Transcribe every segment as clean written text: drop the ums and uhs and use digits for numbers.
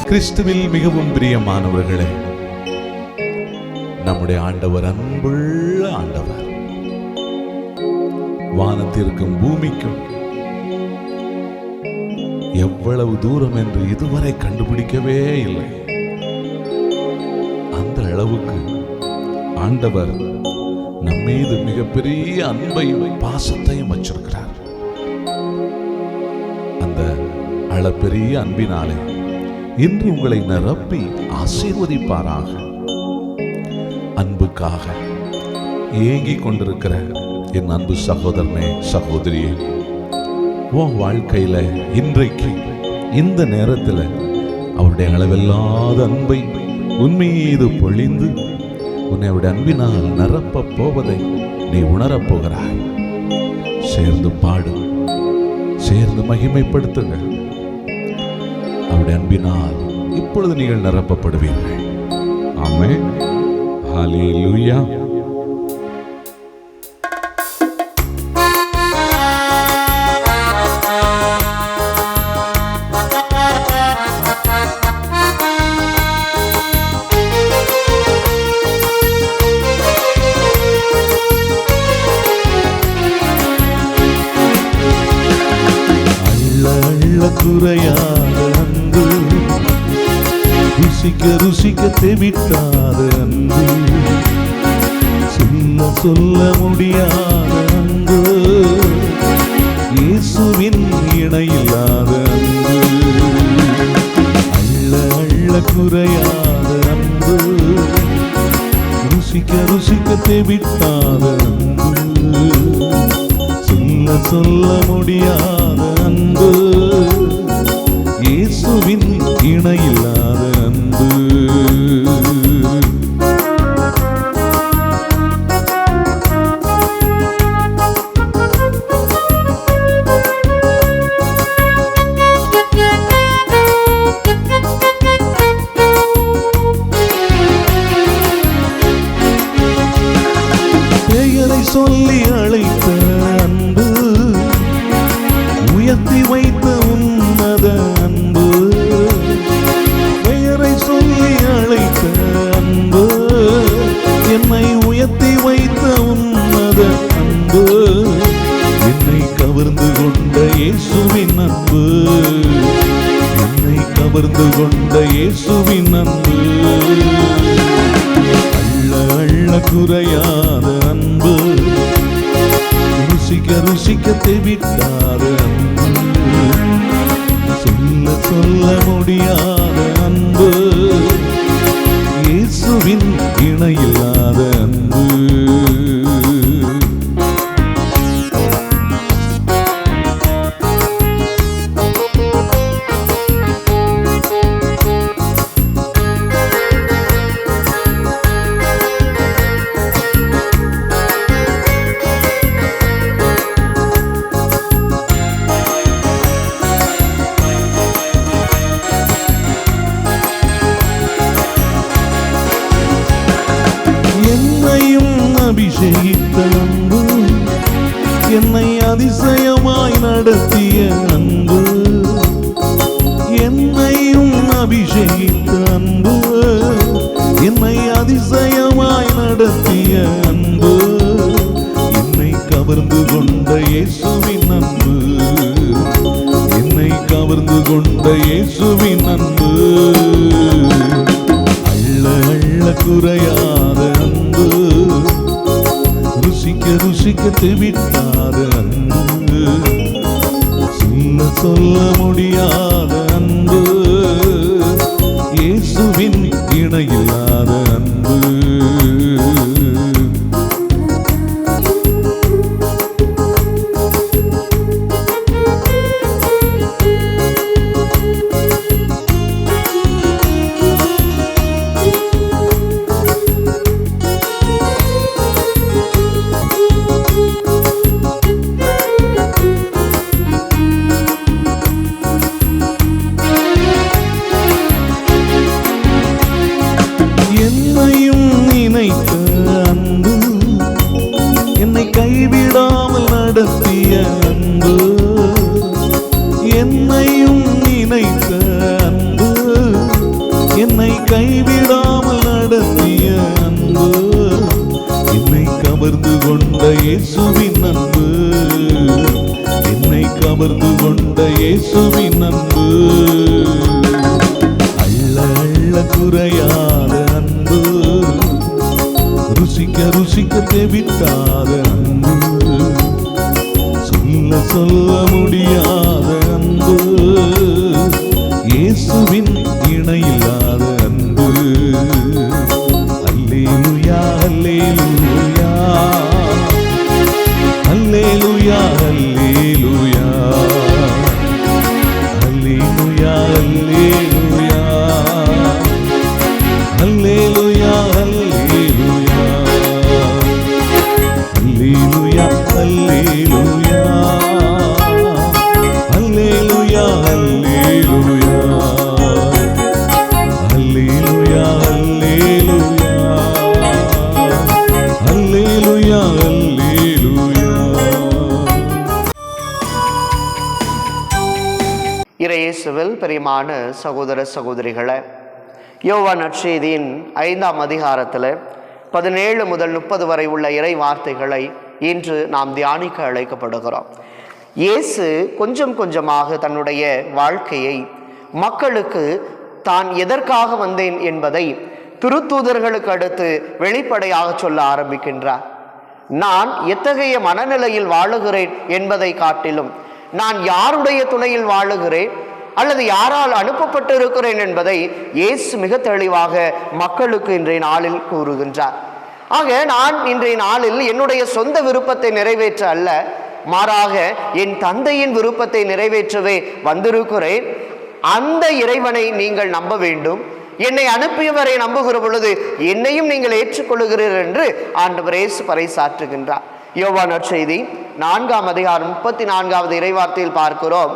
கிறிஸ்துவில் மிகவும் பிரியமானவர்களே, நம்முடைய ஆண்டவர் அன்புள்ள ஆண்டவர். வானத்திற்கும் பூமிக்கும் எவ்வளவு தூரம் என்று இதுவரை கண்டுபிடிக்கவே இல்லை. அந்த அளவுக்கு ஆண்டவர் நம்மீது மிகப்பெரிய அன்பையும் பாசத்தையும் வச்சிருக்கிறார். அந்த அளப்பெரிய அன்பினாலே இன்று உங்களை நிரப்பி ஆசீர்வதிப்பாராக. அன்புக்காக ஏங்கிக் கொண்டிருக்கிற என் அன்பு சகோதரனே, சகோதரியே, உன் வாழ்க்கையில இன்றைக்கு இந்த நேரத்தில் அவருடைய அளவில்லாத அன்பை உன்மீது பொழிந்து உன்னை அவருடைய அன்பினால் நிரப்ப போவதை நீ உணரப்போகிறாய். சேர்ந்து பாடு, சேர்ந்து மகிமைப்படுத்துங்க. அவருடைய அன்பினால் இப்பொழுது நீங்கள் நிரப்பப்படுவீர்கள். ஆமென். ஹல்லேலூயா. குறையாத அன்பு, ருசிக்க ருசிக்க தெவிட்டாத அன்பு, சொல்ல சொல்ல முடியாத அன்பு, இயேசுவின் இணையில்லாத அன்பு. அள்ள அள்ள குறையாத அன்பு, ருசிக்க ருசிக்க தெவிட்டாத அன்பு, சொல்ல சொல்ல முடியாத அன்பு, இயேசுவின் இணையில்லாத அன்பு. பெயரை சொல்லி அழைத்த அன்பு, உயர்த்தி வைத்த உன்னத அன்பு, பெயரை சொல்லி அழைத்த அன்பு, என்னை உயர்த்தி வைத்த உன்னத அன்பு, என்னை கவர்ந்து கொண்ட இயேசுவின் அன்பு, என்னை கவர்ந்து கொண்ட இயேசுவின் அன்பு. அள்ள அள்ள குறையாத அன்பு, ருசிக்க ருசிக்க தெவிட்டாத அன்பு, சொல்ல சொல்ல முடியாத அன்பு, இயேசுவின் இணையில்லாத அன்பு. அபிஷேகித்த அன்பு, என்னை அதிசயமாய் நடத்திய அன்பு, என்னையும் அபிஷேகித்த அன்பு, என்னை அதிசயமாய் நடத்திய அன்பு, என்னை கவர்ந்து கொண்ட இயேசுவின் அன்பு, என்னை கவர்ந்து கொண்ட இயேசுவின் அன்பு. அள்ள அள்ள குறையாத அன்பு, ருசிக்க ருசிக்க தெவிட்டாத அன்பு, சொல்ல சொல்ல முடியாத அன்பு, இயேசுவின் இணையில்லாத அன்பு. கவர்ந்து கொண்ட இயேசுவின் அன்பு, அள்ள அள்ள குறையாத அன்பு, ருசிக்க ருசிக்க தெவிட்டாத அன்பு, சொல்ல சொல்ல முடியாத அன்பு, இயேசுவின் இணையில்லாத அன்பு. அல்லேலூயா அல்லேலூயா அல்லேலூயா அல்லேலூயா அல்லேலூயா அல்லேலூயா அல்லேலூயா அல்லேலூயா அல்லேலூயா அல்லேலூயா அல்லேலூயா அல்லேலூயா அல்லேலூயா. இறையேசுவில் பிரியமான சகோதர சகோதரிகளே, யோவான் நற்செய்தியின் 5ஆம் அதிகாரத்தில் 17 முதல் 30 வரை உள்ள இறை வார்த்தைகளை இன்று நாம் தியானிக்க அழைக்கப்படுகிறோம். இயேசு கொஞ்சம் கொஞ்சமாக தன்னுடைய வாழ்க்கையை மக்களுக்கு தான் எதற்காக வந்தேன் என்பதை திருத்தூதர்களுக்கு அடுத்து வெளிப்படையாக சொல்ல ஆரம்பிக்கின்றார். நான் எத்தகைய மனநிலையில் வாழுகிறேன் என்பதை காட்டிலும் நான் யாருடைய துணையில் வாழுகிறேன் அல்லது யாரால் அனுப்பப்பட்டு இருக்கிறேன் என்பதை இயேசு மிக தெளிவாக மக்களுக்கு இன்றைய நாளில் கூறுகின்றார். ஆக நான் இன்றைய நாளில் என்னுடைய சொந்த விருப்பத்தை நிறைவேற்ற அல்ல, மாறாக என் தந்தையின் விருப்பத்தை நிறைவேற்றவே வந்திருக்கிறேன். அந்த இறைவனை நீங்கள் நம்ப வேண்டும். என்னை அனுப்பியவரை நம்புகிற பொழுது என்னையும் நீங்கள் ஏற்றுக்கொள்கிறீர்கள் என்று ஆண்டவர் இயேசு பறைசாற்றுகின்றார். யோவான் நற்செய்தி 4ஆம் அதிகாரம் 34வது இறைவார்த்தையில் பார்க்கிறோம்,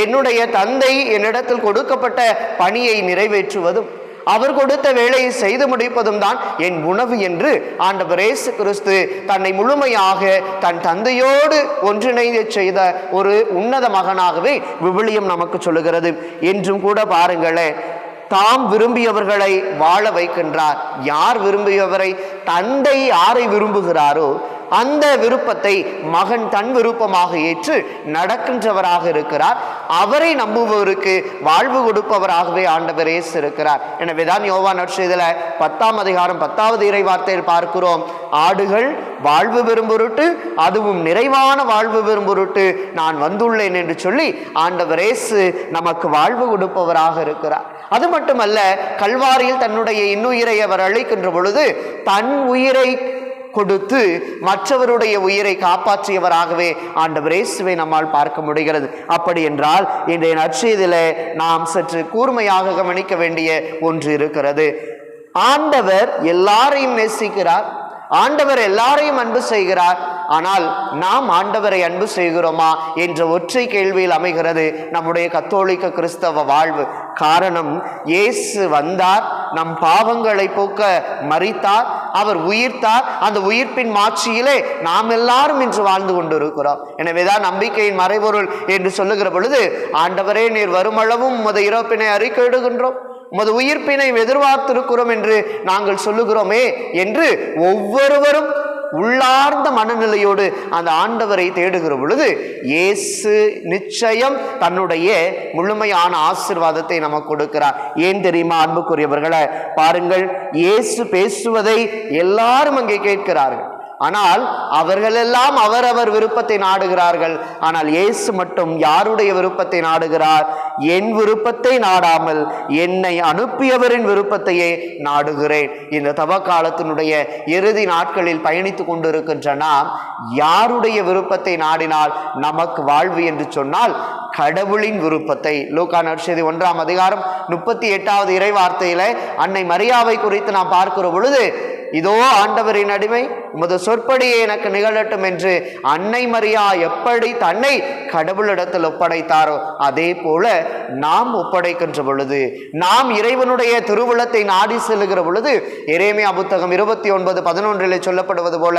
என்னுடைய தந்தை என்னிடத்தில் கொடுக்கப்பட்ட பணியை நிறைவேற்றுவதும் அவர் கொடுத்த வேலையை செய்து முடிப்பதும் தான் என் உணவு என்று ஆண்டவர் இயேசு கிறிஸ்து தன்னை முழுமையாக தன் தந்தையோடு ஒன்றிணைந்து செய்த ஒரு உன்னத மகனாகவே விவிலியம் நமக்கு சொல்லுகிறது. என்றும் கூட பாருங்களேன், தாம் விரும்பியவர்களை வாழ வைக்கின்றார். யார் விரும்பியவரை? தந்தை யாரை விரும்புகிறாரோ அந்த விருப்பத்தை மகன் தன் விருப்பமாக ஏற்று நடக்கின்றவராக இருக்கிறார். அவரை நம்புபவருக்கு வாழ்வு கொடுப்பவராகவே ஆண்டவர் இயேசு இருக்கிறார். எனவேதான் யோவான் நற்செய்தியில 10ஆம் அதிகாரம் 10வது இறை வார்த்தையில் பார்க்கிறோம், ஆடுகள் வாழ்வு பெறும் பொருட்டு, அதுவும் நிறைவான வாழ்வு பெறும் பொருட்டு நான் வந்துள்ளேன் என்று சொல்லி ஆண்டவர் இயேசு நமக்கு வாழ்வு கொடுப்பவராக இருக்கிறார். அது மட்டுமல்ல, கல்வாரியில் தன்னுடைய இன்னுயிரை அவர் அளிக்கின்ற பொழுது தன் உயிரை கொடுத்து மற்றவருடைய உயிரை காப்பாற்றியவராகவே ஆண்டவர் இயேசுவை நம்மால் பார்க்க முடிகிறது. அப்படி என்றால் இன்றைய நற்செய்தியிலே நாம் சற்று கூர்மையாக கவனிக்க வேண்டிய ஒன்று இருக்கிறது. ஆண்டவர் எல்லாரையும் நேசிக்கிறார், ஆண்டவர் எல்லாரையும் அன்பு செய்கிறார். ஆனால் நாம் ஆண்டவரை அன்பு செய்கிறோமா என்ற ஒற்றை கேள்வியில் அமைகிறது நம்முடைய கத்தோலிக்க கிறிஸ்தவ வாழ்வு. காரணம், இயேசு வந்தார், நம் பாவங்களை போக்க மரித்தார், அவர் உயிர்த்தார். அந்த உயிர்ப்பின் மாட்சியிலே நாம் எல்லாரும் இன்று வாழ்ந்து கொண்டிருக்கிறோம். எனவேதான் நம்பிக்கையின் மறைபொருள் என்று சொல்லுகிற பொழுது, ஆண்டவரே நீர் வருமளவும் உமது இறப்பினை அறிக்கையிடுகின்றோம், உமது உயிர்ப்பினை எதிர்பார்த்திருக்கிறோம் என்று நாங்கள் சொல்லுகிறோமே என்று ஒவ்வொருவரும் உள்ளார்ந்த மனநிலையோடு அந்த ஆண்டவரை தேடுகிற பொழுது இயேசு நிச்சயம் தன்னுடைய முழுமையான ஆசீர்வாதத்தை நமக்கு கொடுக்கிறார். ஏன் தெரியுமா அன்புக்குரியவர்களே? பாருங்கள், இயேசு பேசுவதை எல்லாரும் அங்கே கேட்கிறார்கள். ஆனால் அவர்களெல்லாம் அவரவர் விருப்பத்தை நாடுகிறார்கள். ஆனால் இயேசு மட்டும் யாருடைய விருப்பத்தை நாடுகிறார்? என் விருப்பத்தை நாடாமல் என்னை அனுப்பியவரின் விருப்பத்தையே நாடுகிறேன். இந்த தவ காலத்தினுடைய இறுதி நாட்களில் பயணித்துக் கொண்டிருக்கின்ற நாம் யாருடைய விருப்பத்தை நாடினால் நமக்கு வாழ்வு என்று சொன்னால் கடவுளின் விருப்பத்தை. லூக்கா நற்செய்தி 1ஆம் அதிகாரம் 38வது இறை வார்த்தையில அன்னை மரியாவை குறித்து நாம் பார்க்கிற பொழுது, இதோ ஆண்டவரின் அடிமை, உமது சொற்படியே எனக்கு நிகழட்டும் என்று அன்னை மரியா எப்படி தன்னை கடவுளிடத்தில் ஒப்படைத்தாரோ அதே போல நாம் ஒப்படைக்கின்ற பொழுது, நாம் இறைவனுடைய திருவுளத்தை நாடி செல்லுகிற பொழுது, எரேமியா புத்தகம் 29:11 சொல்லப்படுவது போல,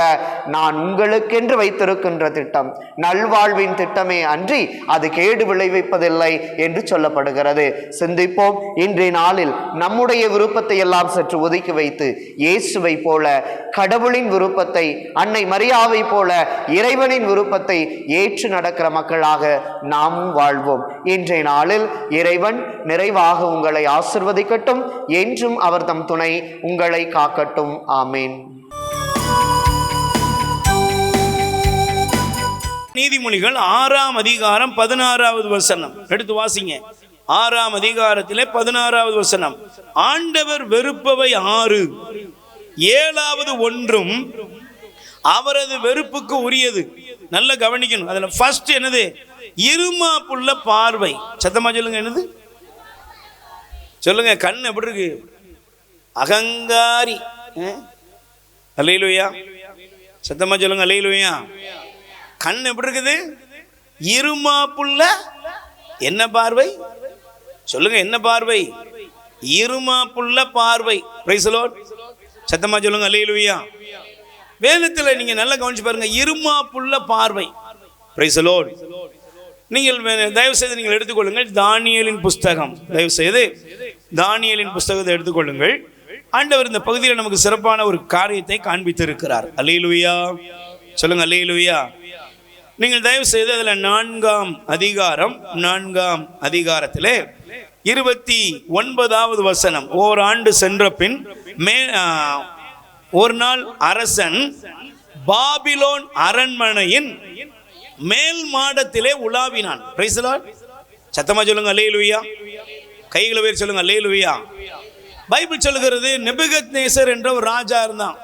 நான் உங்களுக்கென்று வைத்திருக்கின்ற திட்டம் நல்வாழ்வின் திட்டமே அன்றி அது கேடு விளைவிப்பதில்லை என்று சொல்லப்படுகிறது. சிந்திப்போம். இன்றைய நாளில் நம்முடைய விருப்பத்தை எல்லாம் சற்று ஒதுக்கி வைத்து இயேசுவை போல கடவுளின் விருப்பத்தை விருப்பத்தை, அன்னை மரியாவை போல இறைவனின் விருப்பத்தை ஏற்று நடக்கிற மக்களாக நாமும் வாழ்வோம். இன்றைய நாளில் இறைவன் நிறைவாக உங்களை ஆசிர்வதிக்கட்டும். என்றும் அவர் தம் துணை உங்களை காக்கட்டும். ஆமீன். நீதிமொழிகள் 6ஆம் அதிகாரம் 16வது வசனம் எடுத்து வாசிங்க. 6ஆம் அதிகாரத்திலே 16வது வசனம். ஆண்டவர் வெறுப்பவை 6, 7வது ஒன்றும் அவரது வெறுப்புக்கு உரியது. நல்ல கவனிக்கணும். அதுல ஃபர்ஸ்ட் என்னது? இருமாப்புள்ள பார்வை. சத்தமா சொல்லுங்க. என்னது சொல்லுங்க? கண் எப்படி இருக்கு? அகங்காரி. அல்லேலூயா. சத்தமா சொல்லுங்க. அல்லேலூயா. கண் எப்படி இருக்குது? இருமாப்புள்ள என்ன பார்வை? சொல்லுங்க. என்ன பார்வை? இருமாப்புள்ள பார்வை. Price the Lord. சத்தமா சொல்லுங்க. அல்லேலூயா. வேதத்துல நீங்க நல்லா கவனிச்சு பாருங்க. இருமாப்புள்ள பார்வை. Price the Lord. நீங்கள் தயவு செய்து நீங்கள் எடுத்துக்கொள்ளுங்கள் தானியேலின் புஸ்தகம். தயவு செய்து தானியேலின் புஸ்தகத்தை எடுத்துக்கொள்ளுங்கள். ஆண்டவர் இந்த பகுதியில் நமக்கு சிறப்பான ஒரு காரியத்தை காண்பித்து இருக்கிறார். அல்லேலூயா. சொல்லுங்க. அல்லேலூயா. நீங்கள் தயவு செய்து அதில் 4ஆம் அதிகாரம் 4ஆம் அதிகாரத்திலே 29வது வசனம். ஓராண்டு சென்ற பின் ஒரு நாள் அரசன் பாபிலோன் அரண்மனையின் மேல் மாடத்திலே உலாவினான். Price the Lord. சத்தமா சொல்லுங்க. அல்லேலூயா. கைகளை உயர்த்தி சொல்லுங்க. அல்லேலூயா. பைபிள் சொல்லுகிறது நெபுகத்நேசர் என்ற ஒரு ராஜா இருந்தான்.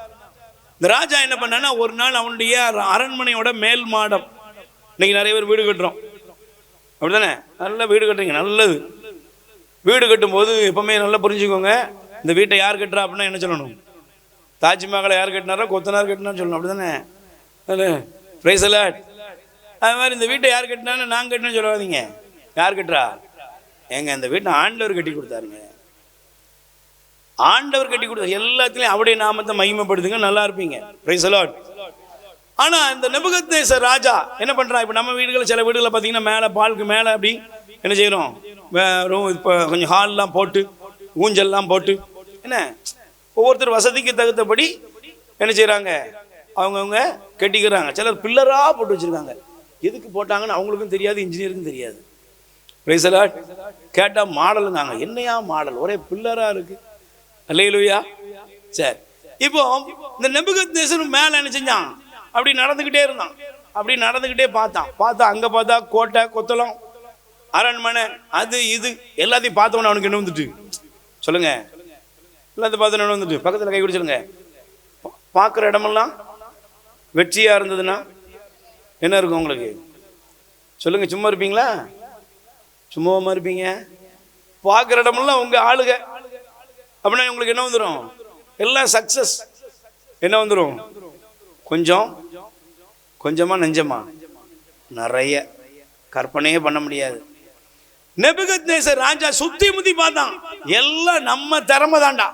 இந்த ராஜா என்ன பண்ணான்னா, ஒரு நாள் அவனுடைய அரண்மனையோட மேல் மாடம். இன்னைக்கு நிறைய பேர் வீடு கட்டுறோம், அப்படித்தானே? நல்ல வீடு கட்டுறீங்க, நல்லது. வீடு கட்டும்போது எப்பவுமே நல்லா புரிஞ்சுக்கோங்க, இந்த வீட்டை யார் கட்டுறா அப்படின்னா என்ன சொல்லணும்? தாஜ்மஹாலை யார் கட்டினாரோ கொத்தனார் கட்டினான்னு சொல்லணும், அப்படிதானே? Price the Lord. அது மாதிரி இந்த வீட்டை யார் கட்டினான்னு நான் கட்டினேன்னு சொல்லாதீங்க. யார் கட்டுறா? ஏங்க, இந்த வீட்டை ஆண்டவர் கட்டி கொடுத்தாருங்க. ஆண்டவர் கட்டி கொடுத்தாரு. எல்லாத்துலயும் அவருடைய நாமத்தை மகிமைப்படுத்துங்க, நல்லா இருப்பீங்க. Price the Lord. ஆனா இந்த நெபுகத்நேசர் ராஜா என்ன பண்றான்? இப்ப நம்ம வீடுகளில் சில வீடுகளை பார்த்தீங்கன்னா மேலே பாலுக்கு மேலே அப்படி என்ன செய்யறோம்? இப்போ கொஞ்சம் ஹால்லாம் போட்டு ஊஞ்சல்லாம் போட்டு என்ன ஒவ்வொருத்தர் வசதிக்கு தகுந்தபடி என்ன செய்யறாங்க? அவங்கவுங்க கட்டிக்கிறாங்க. சிலர் பில்லரா போட்டு வச்சிருக்காங்க. எதுக்கு போட்டாங்கன்னு அவங்களுக்கும் தெரியாது, இன்ஜினியருக்கும் தெரியாது. Price the Lord. கேட்டா மாடலுங்காங்க. என்னையா மாடல்? ஒரே பில்லரா இருக்கு. அல்லேலூயா. சரி, இப்போ இந்த நெபுகத்நேசர் மேல என்ன செஞ்சான்? அப்படி நடந்துகிட்டே இருந்தான். அப்படி நடந்துகிட்டே பார்த்தா அங்க பார்த்தா கோட்டை கொத்தளம் அரண்மனை அது இது எல்லாத்தையும் பார்த்தவன அவனுக்கு என்ன வந்துட்டு? சொல்லுங்க. எல்லாத்தையும் பார்த்தவன என்ன வந்துட்டு? பக்கத்துல கை குடிச்சிருங்க. பார்க்குற இடமெல்லாம் வெற்றியா இருந்ததுன்னா என்ன இருக்கும் உங்களுக்கு? சொல்லுங்க. சும்மா இருப்பீங்களா? சும்மாவா இருப்பீங்க? பார்க்குற இடமெல்லாம் உங்க ஆளுக அப்படின்னா உங்களுக்கு என்ன வந்துடும்? எல்லாம் சக்சஸ். என்ன வந்துடும்? கொஞ்சம் கொஞ்சமா நெஞ்சமா நிறைய கற்பனையே பண்ண முடியாது. நெபுகத்நேசர் ராஜா சுத்தி முத்தி பார்த்தான். எல்லாம் நம்ம திறமை தாண்டா.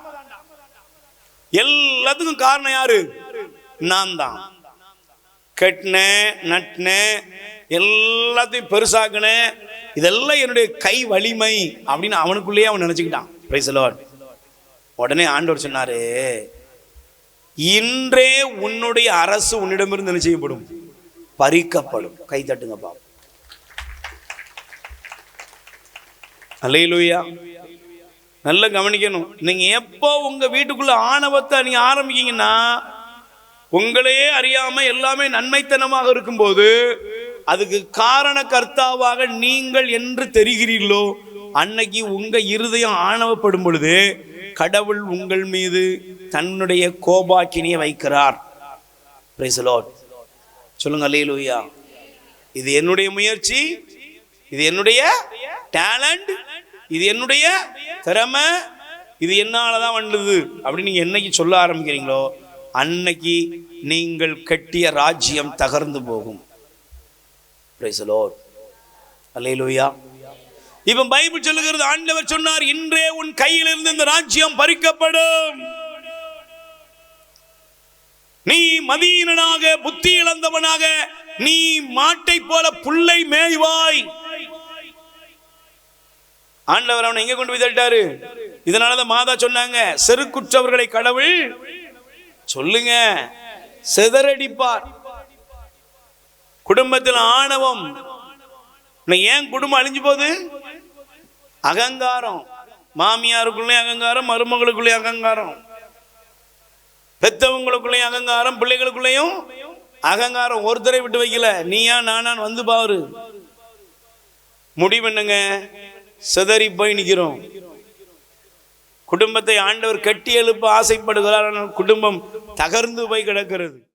எல்லாத்துக்கும் காரணம் யாரு? நான் தான். கட்டினேன், நட்டினேன், எல்லாத்தையும் பெருசாக்குனேன், இதெல்லாம் என்னுடைய கை வலிமை அப்படின்னு அவனுக்குள்ளேயே அவன் நினைச்சுக்கிட்டான். Price the Lord. உடனே ஆண்டவர் சொன்னாரு, இன்றே உன்னுடைய அரசு உன்னிடமிருந்து என்ன செய்யப்படும்? பறிக்கப்படும். கை தட்டுங்க பாப்போம். அல்லேலூயா. நல்லா கவனிக்கணும். நீங்க எப்போ உங்க வீட்டுக்குள்ள ஆணவத்தை நீங்க ஆரம்பிக்கீங்கன்னா, உங்களையே அறியாம எல்லாமே நன்மைத்தனமாக இருக்கும்போது அதுக்கு காரண கர்த்தாவாக நீங்கள் என்று தெரிகிறீர்களோ, அன்னைக்கு உங்க இருதயம் ஆணவப்படும் பொழுது கடவுள் உங்கள் மீது தன்னுடைய கோபாக்கினியை வைக்கிறார். Price the Lord. சொல்லுங்க. அல்லேலூயா. இது என்னுடைய முயற்சி, இது என்னுடைய டேலண்ட், இது என்னுடைய திறமை, இது என்னாலதான் வந்தது அப்படின்னு நீங்க என்னைக்கு சொல்ல ஆரம்பிக்கிறீங்களோ அன்னைக்கு நீங்கள் கட்டிய ராஜ்யம் தகர்ந்து போகும். Praise the Lord. அல்லேலூயா. இப்ப பைபிள் சொல்லுகிறது, ஆண்டவர் சொன்னார், இன்றே உன் கையில் இருந்து இந்த ராஜ்யம் பறிக்கப்படும். நீ மதீனனாக புத்தி இழந்தவனாக நீ மாட்டை போல புல்லை மேய்வாய். ஆண்டவர் அவனை எங்க கொண்டு போய் தட்டாரு? இதனாலதான் மாதா சொன்னாங்க, செருக்குற்றவர்களை கடவுள் சொல்லுங்க சிதறடிப்பார். குடும்பத்தில் ஆணவம். ஏன் குடும்பம் அழிஞ்சு போகுது? அகங்காரம். மாமியாருக்குள்ளேயும் அகங்காரம், மருமகளுக்குள்ளேயும் அகங்காரம், பெத்தவங்களுக்குள்ளேயும் அகங்காரம், பிள்ளைகளுக்குள்ளேயும் அகங்காரம். ஒருத்தரை விட்டு வைக்கல. நீயா நானான் வந்து பாரு. முடிவென்னுங்க? சிதறி போய் நிற்கிறோம். குடும்பத்தை ஆண்டவர் கட்டி எழுப்ப ஆசைப்படுகிறார். குடும்பம் தகர்ந்து போய் கிடக்கிறது.